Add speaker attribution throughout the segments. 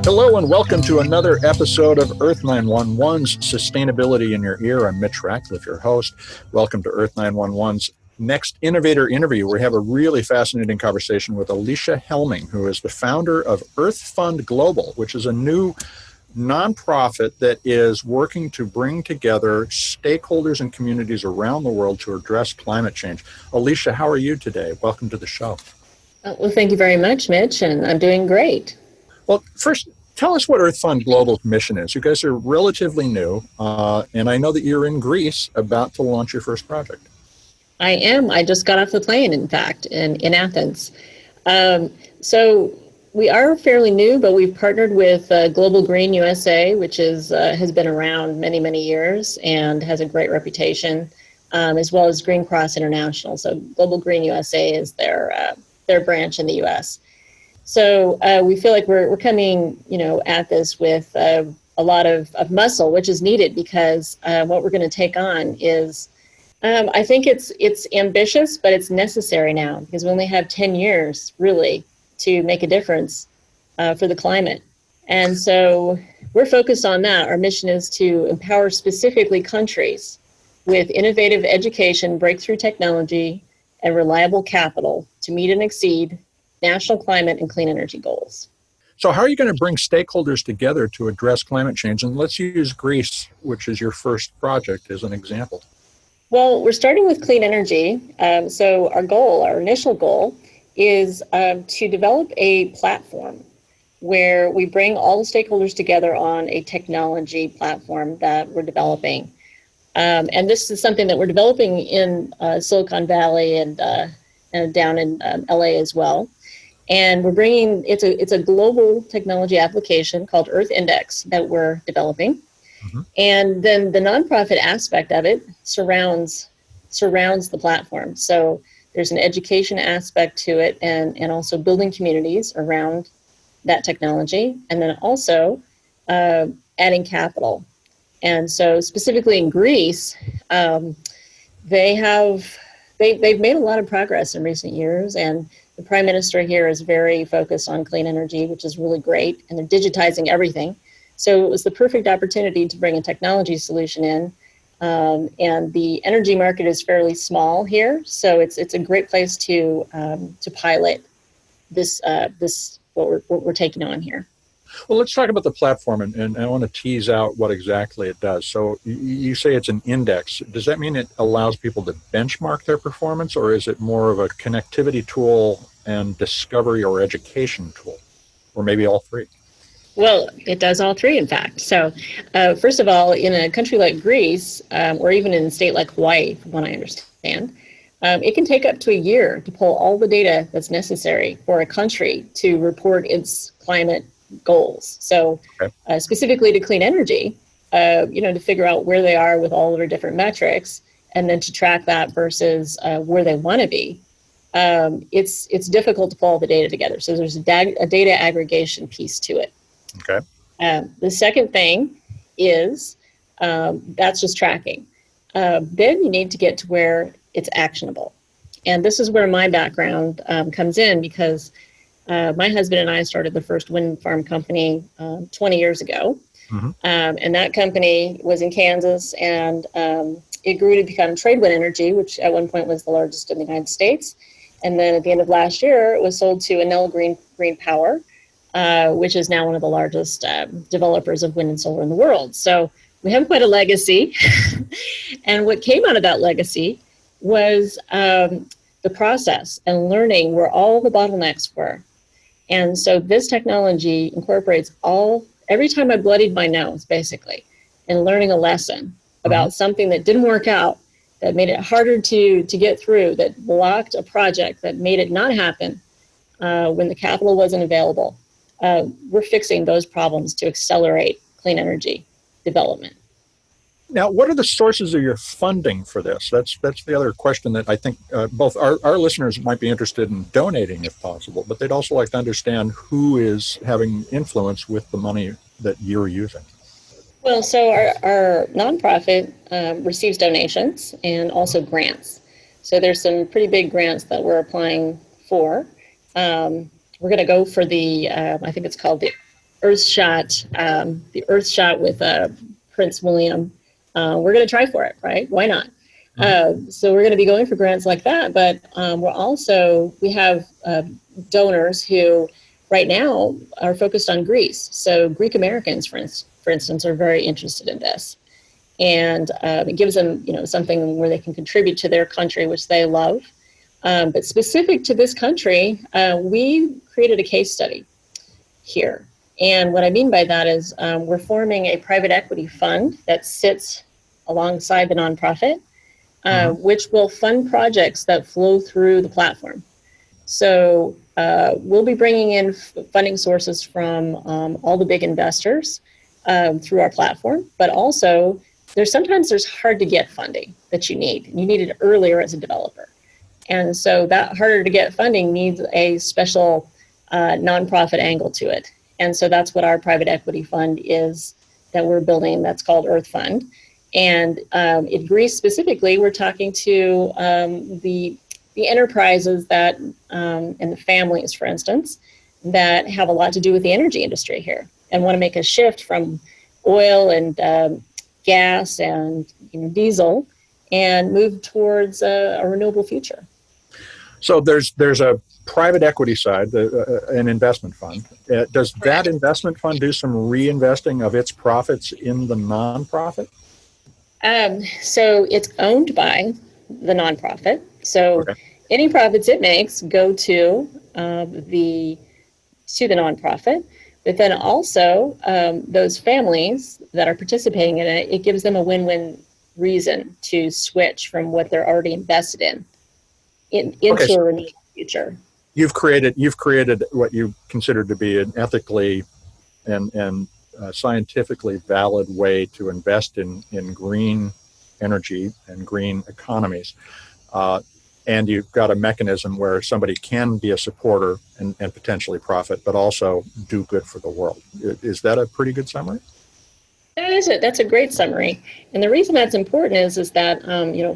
Speaker 1: Hello and welcome to another episode of Earth911's Sustainability in Your Ear. I'm Mitch Ratcliffe, your host. Welcome to Earth911's next innovator interview. We have a really fascinating conversation with Alysia Helming, who is the founder of EarthFund Global, which is a new nonprofit that is working to bring together stakeholders and communities around the world to address climate change. Alysia, how are you today? Welcome to the show.
Speaker 2: Well, thank you very much, Mitch, and I'm doing great.
Speaker 1: Well, first, tell us what EarthFund Global's mission is. You guys are relatively new, and I know that you're in Greece about to launch your first project.
Speaker 2: I am. I just got off the plane, in fact, in Athens. So we are fairly new, but we've partnered with Global Green USA, which is has been around many, many years and has a great reputation, as well as Green Cross International. So Global Green USA is their branch in the U.S. So we feel like we're coming, at this with a lot of muscle, which is needed because what we're going to take on is, I think it's ambitious, but it's necessary now because we only have 10 years really to make a difference for the climate. And so we're focused on that. Our mission is to empower specifically countries with innovative education, breakthrough technology, and reliable capital to meet and exceed national climate and clean energy goals.
Speaker 1: So how are you going to bring stakeholders together to address climate change? And let's use Greece, which is your first project, as an example.
Speaker 2: Well, we're starting with clean energy. So our initial goal is to develop a platform where we bring all the stakeholders together on a technology platform that we're developing. And this is something that we're developing in Silicon Valley and down in LA as well. And we're bringing, it's a global technology application called Earth Index that we're developing. Mm-hmm. And then the nonprofit aspect of it surrounds the platform. So there's an education aspect to it and also building communities around that technology. And then also adding capital. And so specifically in Greece, they've made a lot of progress in recent years, and the Prime Minister here is very focused on clean energy, which is really great, and they're digitizing everything. So it was the perfect opportunity to bring a technology solution in, and the energy market is fairly small here, so it's a great place to pilot this what we're taking on here.
Speaker 1: Well, let's talk about the platform, and I want to tease out what exactly it does. So you say it's an index. Does that mean it allows people to benchmark their performance, or is it more of a connectivity tool and discovery or education tool, or maybe all three?
Speaker 2: Well, it does all three, in fact. So first of all, in a country like Greece, or even in a state like Hawaii, from what I understand, it can take up to a year to pull all the data that's necessary for a country to report its climate goals. So specifically to clean energy, to figure out where they are with all of their different metrics, and then to track that versus where they want to be. It's difficult to pull all the data together. So there's a data aggregation piece to it.
Speaker 1: Okay.
Speaker 2: The second thing is that's just tracking. Then you need to get to where it's actionable. And this is where my background comes in, because my husband and I started the first wind farm company 20 years ago. Mm-hmm. And that company was in Kansas, and it grew to become Tradewind Energy, which at one point was the largest in the United States. And then at the end of last year, it was sold to Enel Green Power, which is now one of the largest developers of wind and solar in the world. So we have quite a legacy. And what came out of that legacy was the process and learning where all the bottlenecks were. And so this technology incorporates every time I bloodied my nose, basically, and learning a lesson about something that didn't work out, that made it harder to get through, that blocked a project, that made it not happen when the capital wasn't available. We're fixing those problems to accelerate clean energy development.
Speaker 1: Now, what are the sources of your funding for this? That's the other question that I think both our listeners might be interested in donating if possible, but they'd also like to understand who is having influence with the money that you're using.
Speaker 2: Well, so our nonprofit receives donations and also grants. So there's some pretty big grants that we're applying for. We're going to go for the, I think it's called the Earthshot with Prince William. We're going to try for it, right? Why not? So we're going to be going for grants like that, but we have donors who right now are focused on Greece. So Greek Americans, for instance, are very interested in this. And it gives them, something where they can contribute to their country, which they love. But specific to this country, we created a case study here. And what I mean by that is we're forming a private equity fund that sits alongside the nonprofit, which will fund projects that flow through the platform. So we'll be bringing in funding sources from all the big investors through our platform, but also sometimes there's hard to get funding that you need. You need it earlier as a developer. And so that harder to get funding needs a special nonprofit angle to it. And so that's what our private equity fund is that we're building. That's called EarthFund. And in Greece specifically, we're talking to the enterprises that, and the families, for instance, that have a lot to do with the energy industry here and want to make a shift from oil and gas and diesel and move towards a renewable future.
Speaker 1: So there's a private equity side, an investment fund. Does that investment fund do some reinvesting of its profits in the nonprofit?
Speaker 2: So it's owned by the nonprofit. So any profits it makes go to the nonprofit. But then also those families that are participating in it, it gives them a win-win reason to switch from what they're already invested into a renewable future. You've
Speaker 1: created what you consider to be an ethically and scientifically valid way to invest in green energy and green economies. And you've got a mechanism where somebody can be a supporter and potentially profit, but also do good for the world. Is that a pretty good summary?
Speaker 2: That's a great summary. And the reason that's important is that,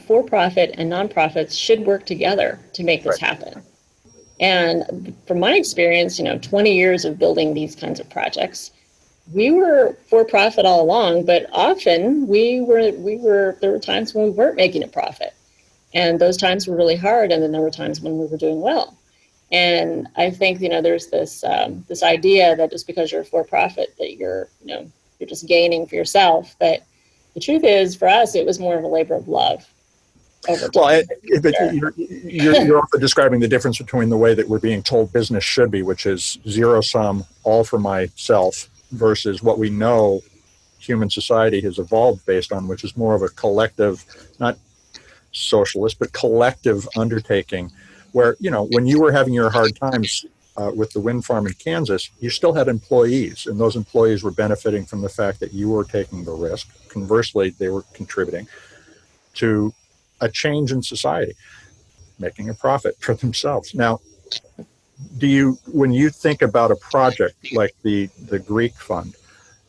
Speaker 2: for-profit and nonprofits should work together to make this happen. And from my experience, 20 years of building these kinds of projects, we were for-profit all along, but often there were times when we weren't making a profit. And those times were really hard, and then there were times when we were doing well. And I think, there's this idea that just because you're for-profit that you're just gaining for yourself. But the truth is, for us, it was more of a labor of love over time.
Speaker 1: Well, you're also describing the difference between the way that we're being told business should be, which is zero sum, all for myself, versus what we know human society has evolved based on, which is more of a collective, not socialist, but collective undertaking where, when you were having your hard times with the wind farm in Kansas, you still had employees, and those employees were benefiting from the fact that you were taking the risk. Conversely, they were contributing to a change in society, making a profit for themselves. Now, when you think about a project like the Greek fund,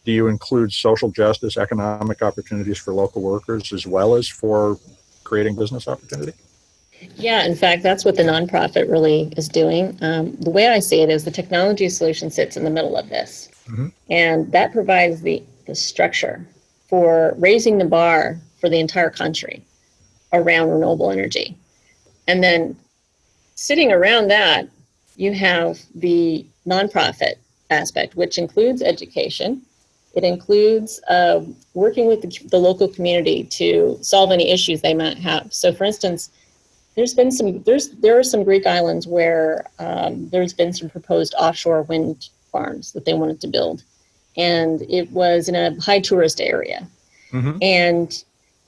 Speaker 1: do you include social justice, economic opportunities for local workers, as well as for creating business opportunity?
Speaker 2: Yeah, in fact, that's what the nonprofit really is doing. The way I see it is the technology solution sits in the middle of this. And that provides the structure for raising the bar for the entire country around renewable energy. And then sitting around that, you have the nonprofit aspect, which includes education. It includes working with the local community to solve any issues they might have. So, for instance, there are some Greek islands where there's been some proposed offshore wind farms that they wanted to build, and it was in a high tourist area. And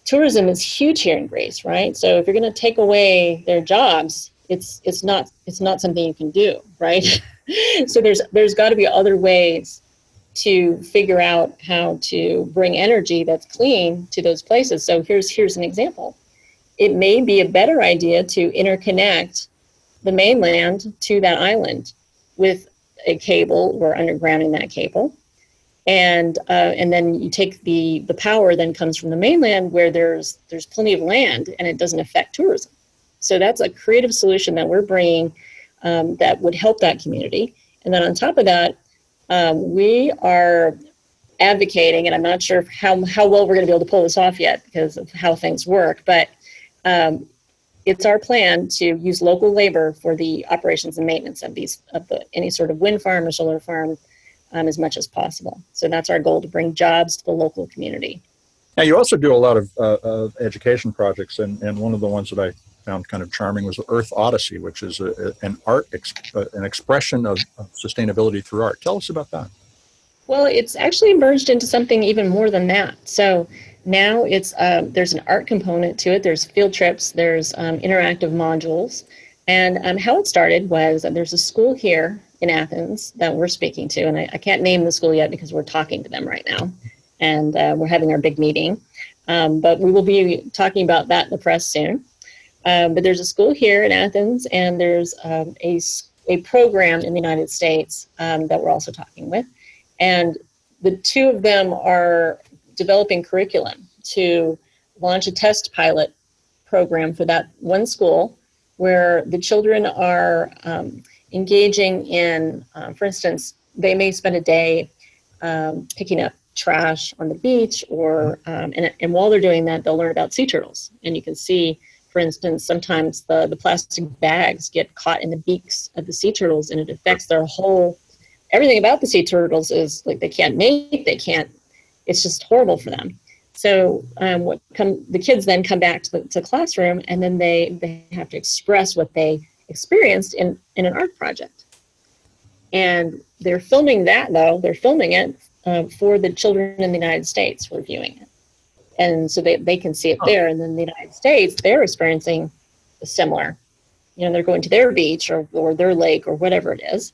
Speaker 2: tourism is huge here in Greece, right? So if you're going to take away their jobs, it's not something you can do, right? So there's got to be other ways to figure out how to bring energy that's clean to those places. So here's an example. It may be a better idea to interconnect the mainland to that island with a cable or undergrounding that cable. And then you take the power then comes from the mainland where there's plenty of land and it doesn't affect tourism. So that's a creative solution that we're bringing that would help that community. And then on top of that, We are advocating, and I'm not sure how well we're going to be able to pull this off yet because of how things work, but it's our plan to use local labor for the operations and maintenance of any sort of wind farm or solar farm as much as possible. So that's our goal, to bring jobs to the local community.
Speaker 1: Now, you also do a lot of education projects, and one of the ones that I found kind of charming was Earth Odyssey, which is an expression of sustainability through art. Tell us about that.
Speaker 2: Well, it's actually merged into something even more than that. So now it's there's an art component to it. There's field trips. There's interactive modules. And how it started was there's a school here in Athens that we're speaking to, and I can't name the school yet because we're talking to them right now, and we're having our big meeting. But we will be talking about that in the press soon. But there's a school here in Athens, and there's a program in the United States that we're also talking with. And the two of them are developing curriculum to launch a test pilot program for that one school, where the children are engaging in, for instance, they may spend a day picking up trash on the beach, or and while they're doing that, they'll learn about sea turtles. And you can see, for instance, sometimes the plastic bags get caught in the beaks of the sea turtles, and it affects their whole. Everything about the sea turtles is like they can't mate, it's just horrible for them. So the kids then come back to the classroom, and then they have to express what they experienced in an art project. And they're filming that, though. They're filming it for the children in the United States who are viewing it. And so they can see it there. And then the United States, they're experiencing similar. They're going to their beach or their lake or whatever it is.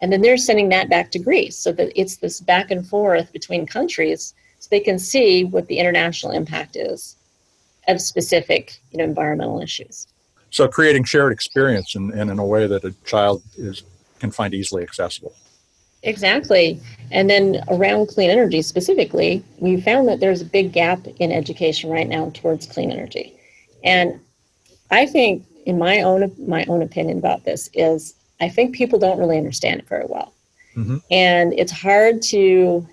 Speaker 2: And then they're sending that back to Greece, so that it's this back and forth between countries, so they can see what the international impact is of specific environmental issues.
Speaker 1: So creating shared experience and in a way that a child can find easily accessible.
Speaker 2: Exactly. And then around clean energy specifically, we found that there's a big gap in education right now towards clean energy. And I think, in my own opinion about this, is I think people don't really understand it very well. Mm-hmm. And it's hard to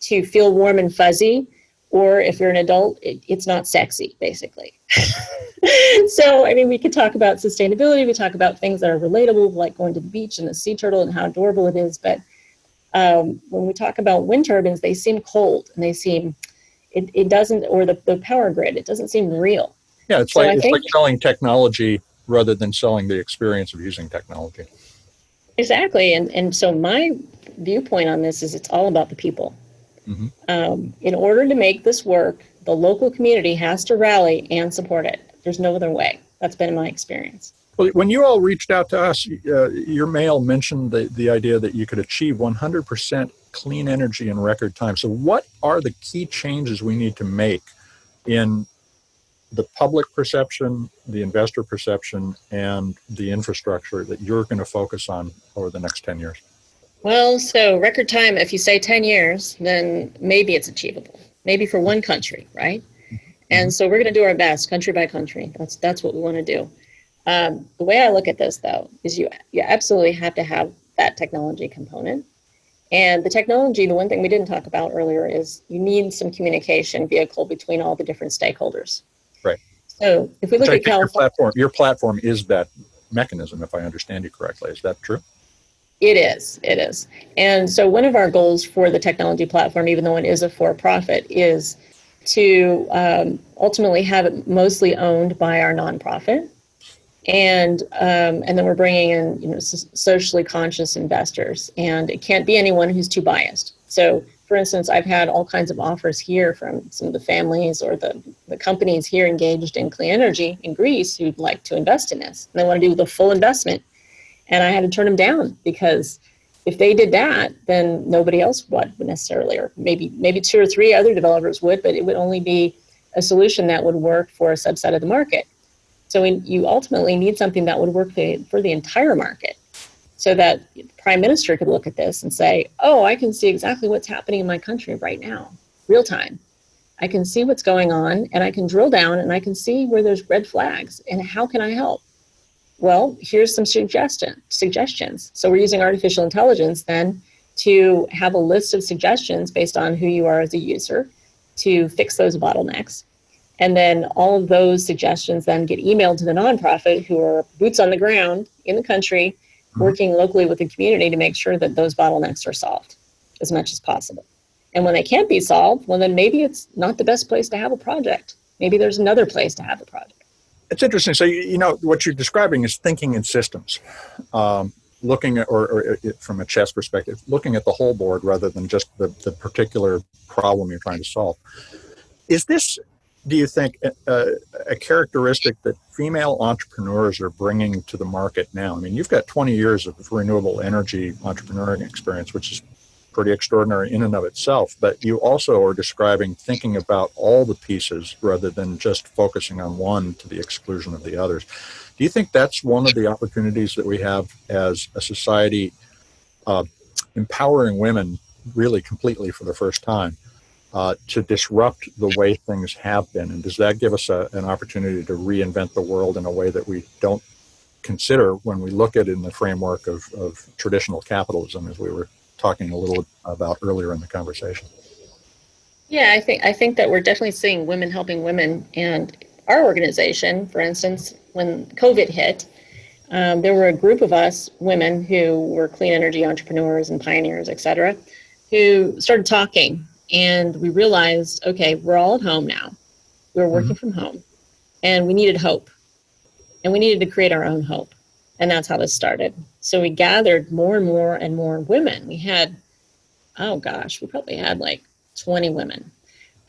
Speaker 2: feel warm and fuzzy, or if you're an adult, it's not sexy, basically. So, we could talk about sustainability, we talk about things that are relatable, like going to the beach and the sea turtle and how adorable it is. But when we talk about wind turbines, they seem cold, and it doesn't, or the power grid, it doesn't seem real.
Speaker 1: Yeah, it's like selling technology rather than selling the experience of using technology.
Speaker 2: Exactly. And so my viewpoint on this is it's all about the people. Mm-hmm. In order to make this work, the local community has to rally and support it. There's no other way. That's been my experience.
Speaker 1: Well, when you all reached out to us, your mail mentioned the idea that you could achieve 100% clean energy in record time. So what are the key changes we need to make in the public perception, the investor perception, and the infrastructure that you're going to focus on over the next 10 years?
Speaker 2: Well, so record time, if you say 10 years, then maybe it's achievable. Maybe for one country, right? Mm-hmm. And so we're going to do our best, country by country. That's what we want to do. The way I look at this, though, is you absolutely have to have that technology component. And the technology, the one thing we didn't talk about earlier, is you need some communication vehicle between all the different stakeholders.
Speaker 1: Right.
Speaker 2: So if we look at Calif,
Speaker 1: your platform is that mechanism, if I understand you correctly. Is that true?
Speaker 2: It is. And so one of our goals for the technology platform, even though it is a for-profit, is to ultimately have it mostly owned by our nonprofit. And then we're bringing in socially conscious investors. And it can't be anyone who's too biased. So, for instance, I've had all kinds of offers here from some of the families or the companies here engaged in clean energy in Greece who'd like to invest in this. And they want to do the full investment. And I had to turn them down, because if they did that, then nobody else would necessarily, or maybe 2 or 3 other developers would, but it would only be a solution that would work for a subset of the market. So you ultimately need something that would work for the entire market, so that the Prime Minister could look at this and say, oh, I can see exactly what's happening in my country right now, real time. I can see what's going on, and I can drill down, and I can see where there's red flags, and how can I help? Well, here's some suggestions. So we're using artificial intelligence then to have a list of suggestions based on who you are as a user to fix those bottlenecks. And then all of those suggestions then get emailed to the nonprofit, who are boots on the ground in the country, working locally with the community to make sure that those bottlenecks are solved as much as possible. And when they can't be solved, well, then maybe it's not the best place to have a project. Maybe there's another place to have a project.
Speaker 1: It's interesting. So, you know, what you're describing is thinking in systems, looking at, or from a chess perspective, looking at the whole board rather than just the particular problem you're trying to solve. Is this, do you think, a characteristic that female entrepreneurs are bringing to the market now? I mean, you've got 20 years of renewable energy entrepreneurial experience, which is pretty extraordinary in and of itself, but you also are describing thinking about all the pieces rather than just focusing on one to the exclusion of the others. Do you think that's one of the opportunities that we have as a society, empowering women really completely for the first time? To disrupt the way things have been? And does that give us an opportunity to reinvent the world in a way that we don't consider when we look at it in the framework of traditional capitalism, as we were talking a little about earlier in the conversation?
Speaker 2: Yeah, I think that we're definitely seeing women helping women. And our organization, for instance, when COVID hit, there were a group of us women who were clean energy entrepreneurs and pioneers, et cetera, who started talking. And we realized, okay, we're all at home now. We were working from home, and we needed hope. And we needed to create our own hope. And that's how this started. So we gathered more and more and more women. We had, we probably had like 20 women.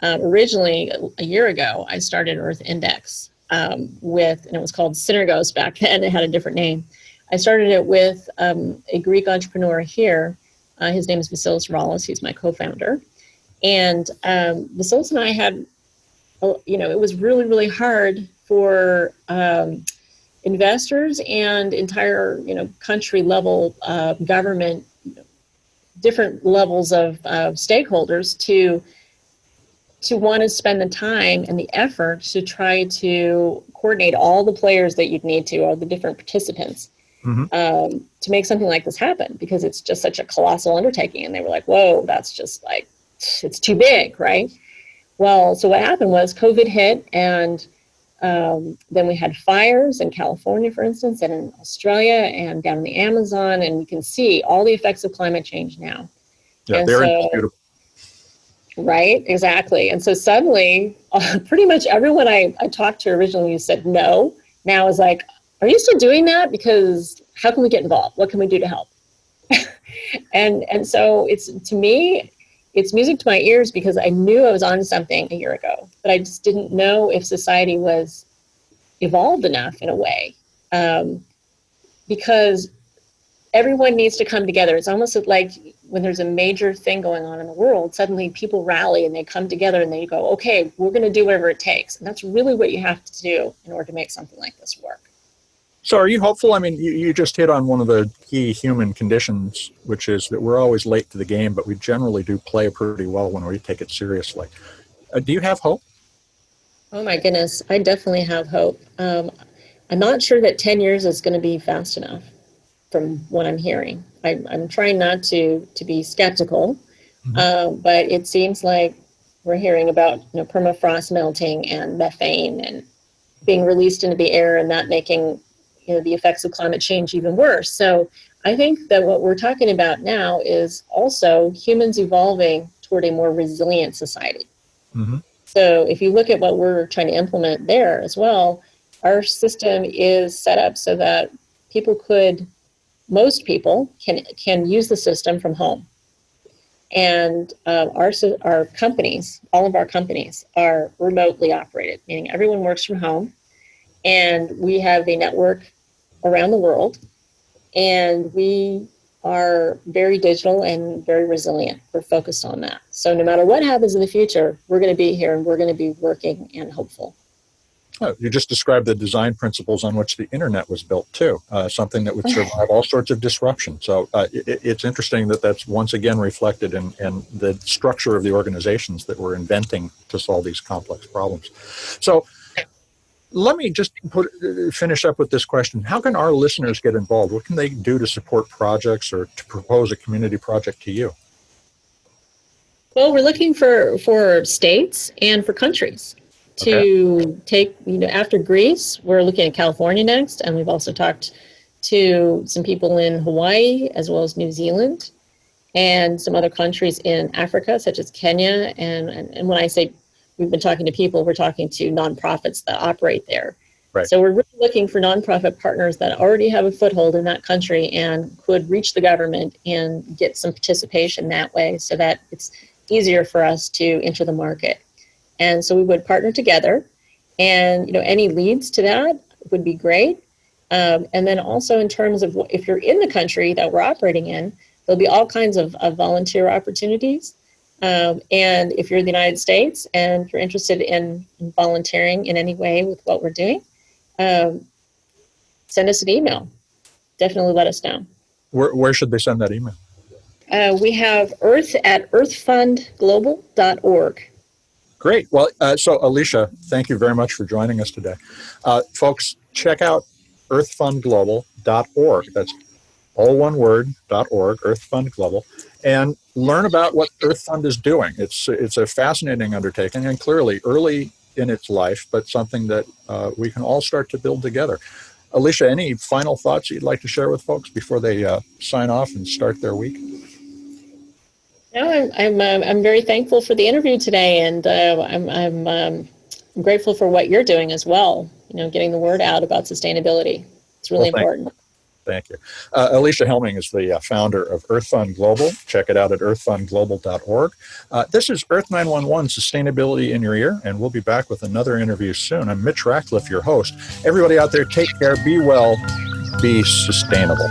Speaker 2: Originally, a year ago, I started Earth Index and it was called Synergos back then. It had a different name. I started it with a Greek entrepreneur here. His name is Vasilis Rallis. He's my co-founder. And Vasilis and I had, it was really, really hard for investors and entire, country level government, different levels of stakeholders to want to spend the time and the effort to try to coordinate all the players that you'd need to, all the different participants, to make something like this happen, because it's just such a colossal undertaking. And they were like, whoa, that's just like, it's too big, right? Well, so what happened was COVID hit, and then we had fires in California, for instance, and in Australia and down in the Amazon, and we can see all the effects of climate change now.
Speaker 1: Yeah,
Speaker 2: and
Speaker 1: they're beautiful.
Speaker 2: Right, exactly. And so suddenly, pretty much everyone I talked to originally said no, now is like, are you still doing that? Because how can we get involved? What can we do to help? and so to me, it's music to my ears, because I knew I was onto something a year ago, but I just didn't know if society was evolved enough in a way, because everyone needs to come together. It's almost like when there's a major thing going on in the world, suddenly people rally and they come together and they go, okay, we're going to do whatever it takes. And that's really what you have to do in order to make something like this work.
Speaker 1: So are you hopeful? I mean, you just hit on one of the key human conditions, which is that we're always late to the game, but we generally do play pretty well when we take it seriously. Do you have hope?
Speaker 2: Oh my goodness, I definitely have hope. I'm not sure that 10 years is going to be fast enough from what I'm hearing. I'm trying not to be skeptical, but it seems like we're hearing about permafrost melting and methane and being released into the air, and that making the effects of climate change even worse. So I think that what we're talking about now is also humans evolving toward a more resilient society. So if you look at what we're trying to implement there as well, our system is set up so that most people can use the system from home. And our companies, all of our companies are remotely operated, meaning everyone works from home. And we have a network around the world, and we are very digital and very resilient. We're focused on that. So no matter what happens in the future, we're going to be here and we're going to be working and hopeful.
Speaker 1: Oh, you just described the design principles on which the internet was built too, something that would survive all sorts of disruption. So it's interesting that that's once again reflected in the structure of the organizations that we're inventing to solve these complex problems. So Let me just finish up with this question. How can our listeners get involved? What can they do to support projects or to propose a community project to you?
Speaker 2: Well, we're looking for states and for countries to take, after Greece, we're looking at California next, and we've also talked to some people in Hawaii as well as New Zealand and some other countries in Africa, such as Kenya. And when I say we've been talking to people, we're talking to nonprofits that operate there.
Speaker 1: Right.
Speaker 2: So we're really looking for nonprofit partners that already have a foothold in that country and could reach the government and get some participation that way so that it's easier for us to enter the market. And so we would partner together, and any leads to that would be great. And then also in terms of if you're in the country that we're operating in, there'll be all kinds of volunteer opportunities. And if you're in the United States and if you're interested in volunteering in any way with what we're doing, send us an email. Definitely let us know.
Speaker 1: Where should they send that email?
Speaker 2: We have earth@earthfundglobal.org.
Speaker 1: Great. Well, so Alysia, thank you very much for joining us today. Folks, check out earthfundglobal.org. That's all one word, .org, EarthFund Global, and learn about what EarthFund is doing. It's a fascinating undertaking and clearly early in its life, but something that we can all start to build together. Alysia, any final thoughts you'd like to share with folks before they sign off and start their week?
Speaker 2: No, I'm very thankful for the interview today, and I'm grateful for what you're doing as well. Getting the word out about sustainability. It's really important.
Speaker 1: Thank you. Alysia Helming is the founder of EarthFund Global. Check it out at earthfundglobal.org. This is Earth911 Sustainability in Your Ear, and we'll be back with another interview soon. I'm Mitch Ratcliffe, your host. Everybody out there, take care, be well, be sustainable.